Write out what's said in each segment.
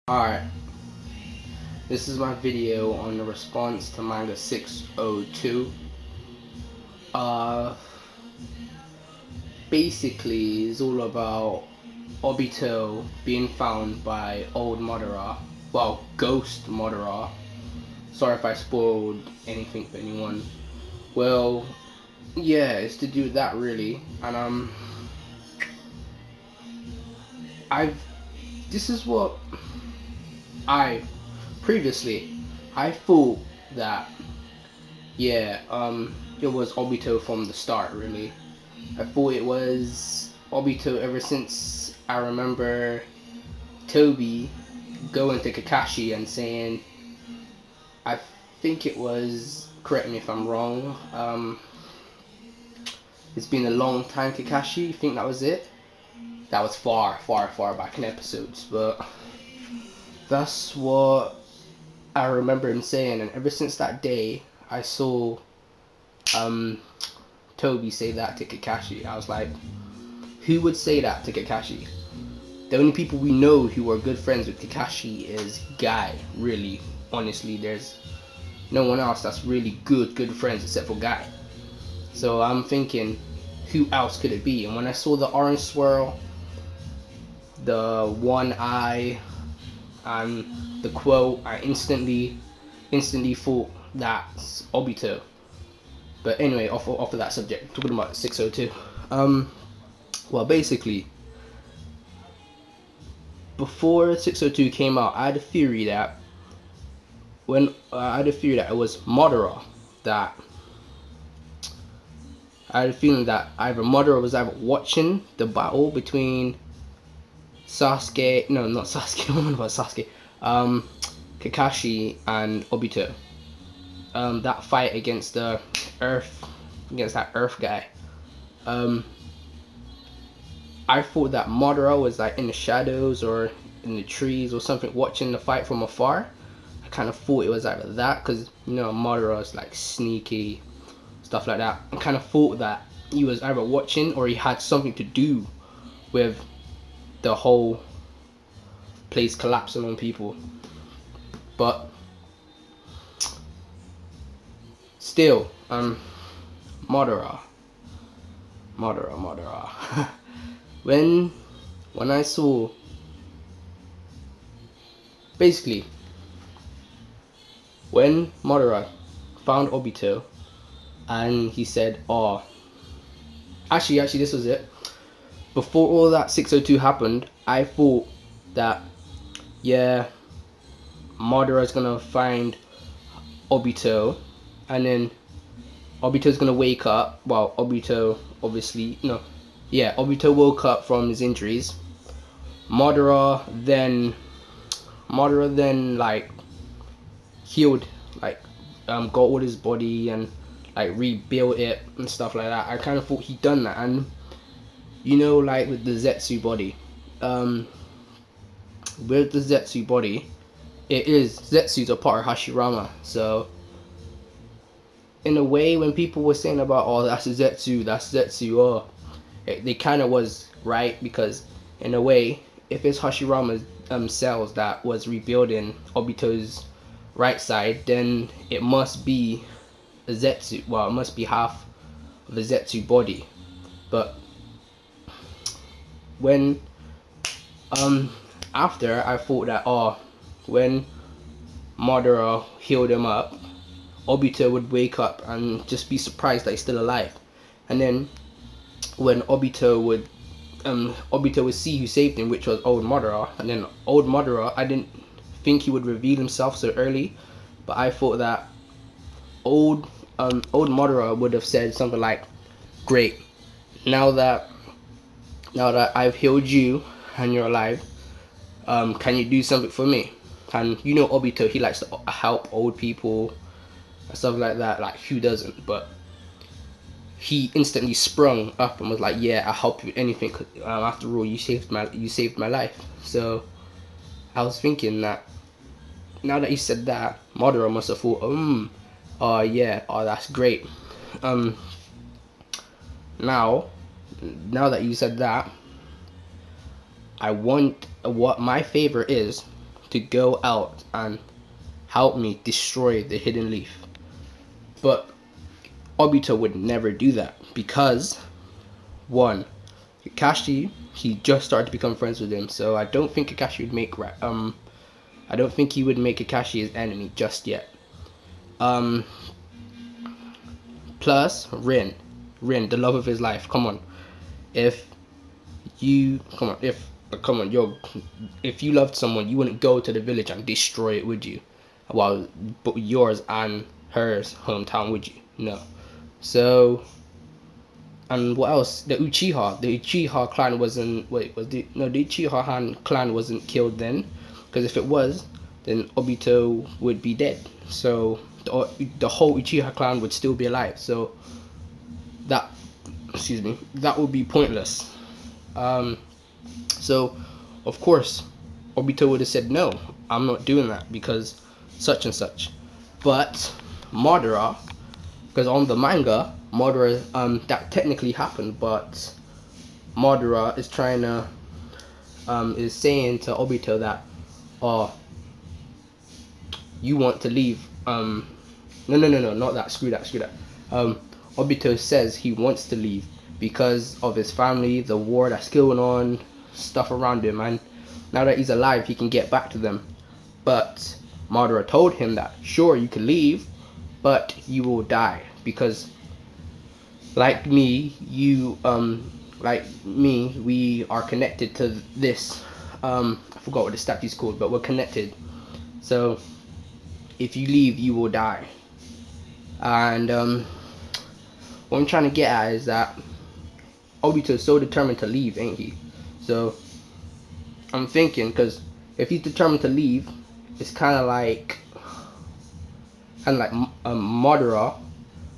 Alright, this is my video on the response to Manga 602. Uh, Basically, it's all about Obito being found by old Madara, well, Ghost Madara. Sorry if I spoiled anything for anyone. Well, yeah, it's to do with that really, and this is what I previously I thought that it was Obito from the start really. I thought it was Obito ever since I remember Toby going to Kakashi and saying, I think it was, correct me if I'm wrong, it's been a long time Kakashi, I think that was it. That was far back in episodes, but that's what I remember him saying, and ever since that day I saw Toby say that to Kakashi. I was like, who would say that to Kakashi? The only people we know who are good friends with Kakashi is Guy, really. Honestly, there's no one else that's really good friends except for Guy. So I'm thinking, who else could it be? And when I saw the orange swirl, the one eye, and the quote, I instantly thought that's Obito. But anyway, off of that subject, talking about 602. Well, basically, before 602 came out, I had a theory that it was Madara that. I had a feeling that either Madara was either watching the battle between Sasuke, no, not Sasuke, I don't know about Sasuke, Kakashi and Obito. That fight against that Earth guy. I thought that Madara was like in the shadows or in the trees or something, watching the fight from afar. I kind of thought it was either that, because you know Madara is like sneaky, stuff like that. I kind of thought that he was either watching or he had something to do with the whole place collapsing on people. But still, Madara. when I saw, basically, when Madara found Obito and he said, oh, actually this was it. Before all that 602 happened, I thought that, yeah, Madara's gonna find Obito, and then Obito's gonna wake up. Well, Obito obviously, no, yeah, Obito woke up from his injuries. Madara then like healed, like got all his body and like rebuilt it and stuff like that. I kind of thought he'd done that, and you know, like with the Zetsu body, Zetsu's a part of Hashirama. So in a way, when people were saying about, oh, that's a Zetsu, oh, they kind of was right, because in a way, if it's Hashirama's cells that was rebuilding Obito's right side, then it must be a Zetsu. Well, it must be half of the Zetsu body. But when after, I thought that, oh, when Madara healed him up, Obito would wake up and just be surprised that he's still alive. And then when Obito would see who saved him, which was old Madara. And then old Madara, I didn't think he would reveal himself so early, but I thought that old Madara would have said something like, great, now that I've healed you and you're alive, can you do something for me? And you know Obito, he likes to help old people and stuff like that. Like, who doesn't? But he instantly sprung up and was like, yeah, I'll help you with anything, cause, after all, you saved my life. So I was thinking that now that you said that, Madara must have thought, oh yeah, oh, that's great. Now that you said that, I want, what my favor is to go out and help me destroy the hidden leaf. But Obito would never do that because, one, Kakashi, he just started to become friends with him, so I don't think Kakashi would make I don't think he would make Kakashi his enemy just yet. Plus Rin, the love of his life. Come on, if you if you loved someone, you wouldn't go to the village and destroy it, would you? While yours and hers hometown, would you? No. So, and what else? The Uchiha clan wasn't. Wait, the Uchiha clan wasn't killed then, because if it was, then Obito would be dead. So the whole Uchiha clan would still be alive. So that, that would be pointless. So of course, Obito would have said no. I'm not doing that because such and such. But Madara, because on the manga, Madara, that technically happened, but Madara is trying to, is saying to Obito that, oh, you want to leave. No, not that. Screw that. Obito says he wants to leave because of his family, the war that's going on, stuff around him, and now that he's alive, he can get back to them. But Madara told him that, sure, you can leave, but you will die because, like me, we are connected to this. I forgot what the statue's called, but we're connected. So if you leave, you will die. And what I'm trying to get at is that Obito is so determined to leave, ain't he? So I'm thinking, because if he's determined to leave, it's kind of like Madara,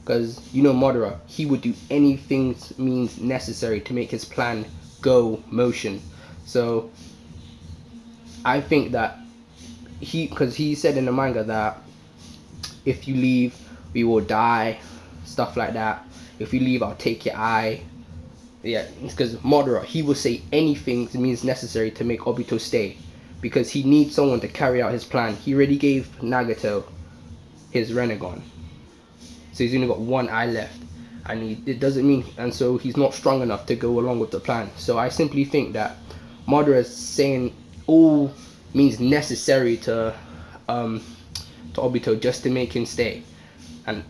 because you know Madara, he would do anything means necessary to make his plan go motion. So I think that because he said in the manga that if you leave, we will die, stuff like that. If you leave, I'll take your eye. Yeah, because Madara, he will say anything means necessary to make Obito stay, because he needs someone to carry out his plan. He already gave Nagato his Renegon, so he's only got one eye left, and it doesn't mean, and so he's not strong enough to go along with the plan. So I simply think that Madara is saying all means necessary to Obito just to make him stay, and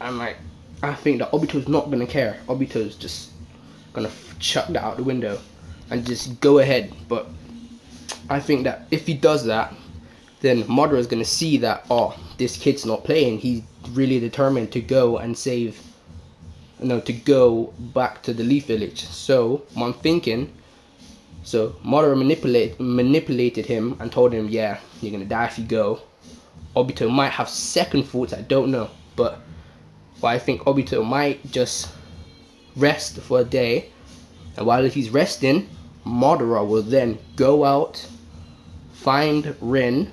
I think that Obito's not gonna care. Obito's just gonna chuck that out the window and just go ahead. But I think that if he does that, then Madara's gonna see that, oh, this kid's not playing. He's really determined to go and save, to go back to the Leaf Village. So I'm thinking, so Madara manipulated him and told him, yeah, you're gonna die if you go. Obito might have second thoughts, I don't know, but I think Obito might just rest for a day, and while he's resting, Madara will then go out, find Rin,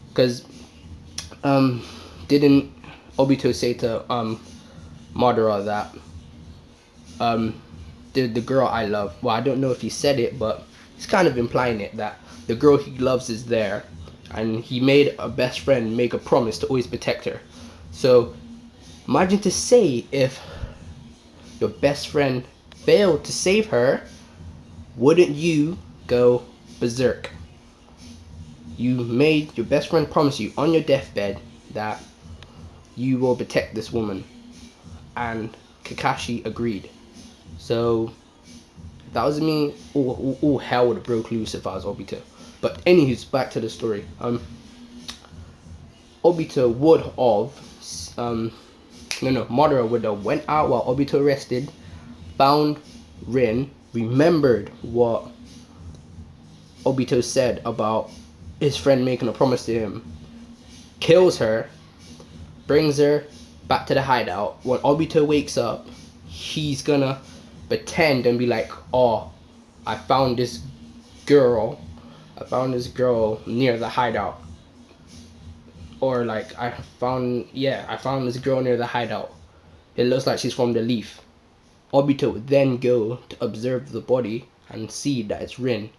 because didn't Obito say to Madara that the girl I love, well, I don't know if he said it, but he's kind of implying it, that the girl he loves is there, and he made a best friend make a promise to always protect her. So imagine to say if your best friend failed to save her, wouldn't you go berserk? You made your best friend promise you on your deathbed that you will protect this woman, and Kakashi agreed. So if that was me, all hell would have broke loose if I was Obito. But anywho's, back to the story. Obito would have Madara would have went out while Obito rested, found Rin, remembered what Obito said about his friend making a promise to him, kills her, brings her back to the hideout. When Obito wakes up, he's gonna pretend and be like, oh, I found this girl near the hideout. Or like, I found this girl near the hideout. It looks like she's from the Leaf. Obito would then go to observe the body and see that it's Rin.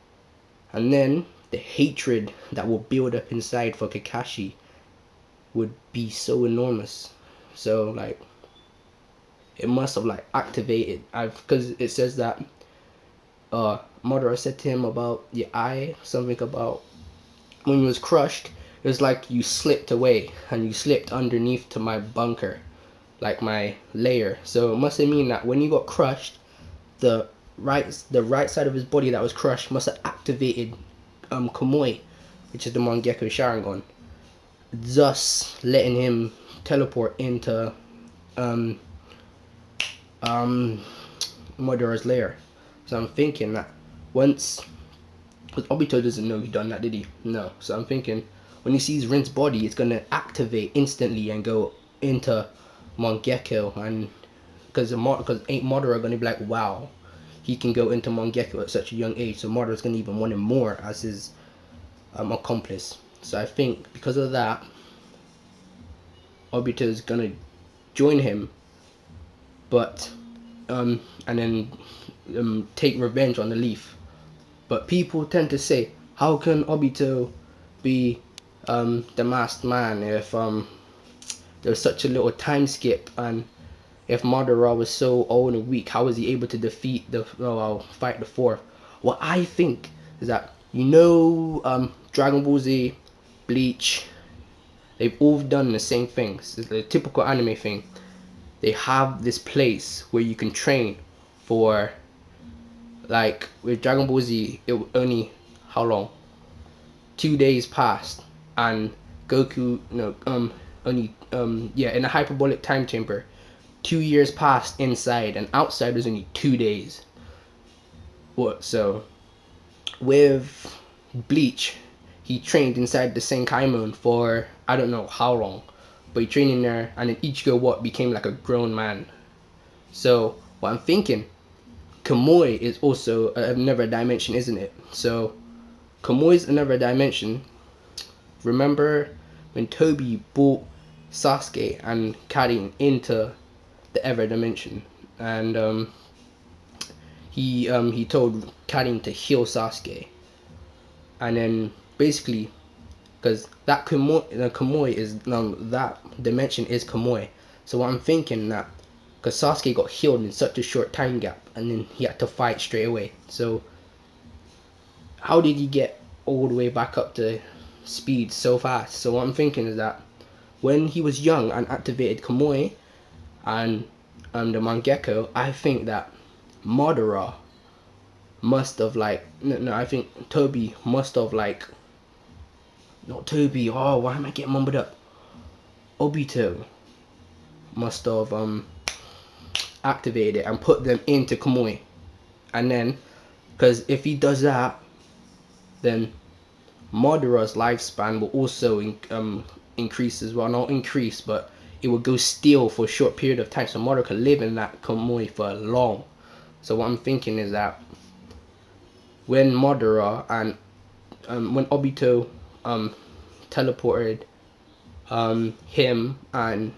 And then the hatred that will build up inside for Kakashi would be so enormous. So like it must have like activated. Because it says that Madara said to him about your eye, something about when he was crushed. It was like you slipped away and you slipped underneath to my bunker, like my layer. So it must have mean that when he got crushed, the right side of his body that was crushed must have activated Kamui, which is the Mangekyo Sharingan, thus letting him teleport into Madara's lair. So I'm thinking that once, because Obito doesn't know he done that, did he? No. So I'm thinking when he sees Rin's body, it's gonna activate instantly and go into Mangekyo, and because ain't Madara gonna be like, wow, he can go into Mangekyo at such a young age, so Madara's gonna even want him more as his accomplice. So I think because of that, Obito is gonna join him, but and then take revenge on the Leaf. But people tend to say, how can Obito be the masked man if there was such a little time skip, and if Madara was so old and weak, how was he able to defeat fight the fourth? What I think is that, Dragon Ball Z, Bleach, they've all done the same things. It's the typical anime thing. They have this place where you can train for, like with Dragon Ball Z, it only, how long? 2 days passed, and Goku, in a hyperbolic time chamber, 2 years passed inside, and outside was only 2 days. What? So with Bleach, he trained inside the Senkaimon for I don't know how long, but he trained in there, and then Ichigo became like a grown man. So what I'm thinking, Kamui is also another dimension, isn't it? So Kamui's another dimension. Remember when Toby brought Sasuke and Karin into the Ever dimension, and he told Karin to heal Sasuke, and then basically, because that Kamui is that dimension is Kamui. So what I'm thinking that, because Sasuke got healed in such a short time gap, and then he had to fight straight away. So how did he get all the way back up to speed so fast? So what I'm thinking is that when he was young and activated Kamui and the Mangekyo, I think that Madara must have I think Toby must have not Toby, oh why am I getting mumbled up? Obito must have activated it and put them into Kamui, and then because if he does that, then Madara's lifespan will also increase as well. Not increase, but it will go still for a short period of time, so Madara can live in that Kamui for long. So what I'm thinking is that when Madara and when Obito teleported him and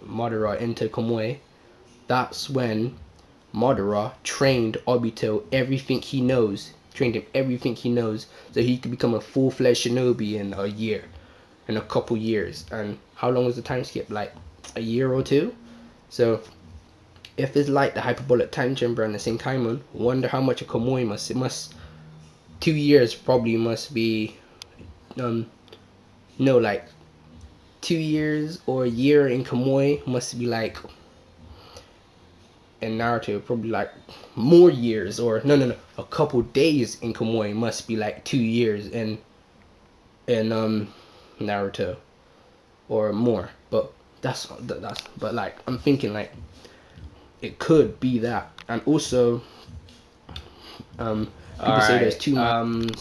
Madara into Kamui, that's when Madara trained Obito everything he knows, so he could become a full-fledged shinobi in a couple years. And how long was the time skip? Like a year or two? So if it's like the hyperbolic time chamber and the Senkaimon, wonder how much a Kamui must 2 years probably must be like 2 years or a year in Kamui must be like, in Naruto probably like more years, or no, a couple days in Kamui must be like 2 years in Naruto or more. But but like I'm thinking like it could be that. And also people say there's too much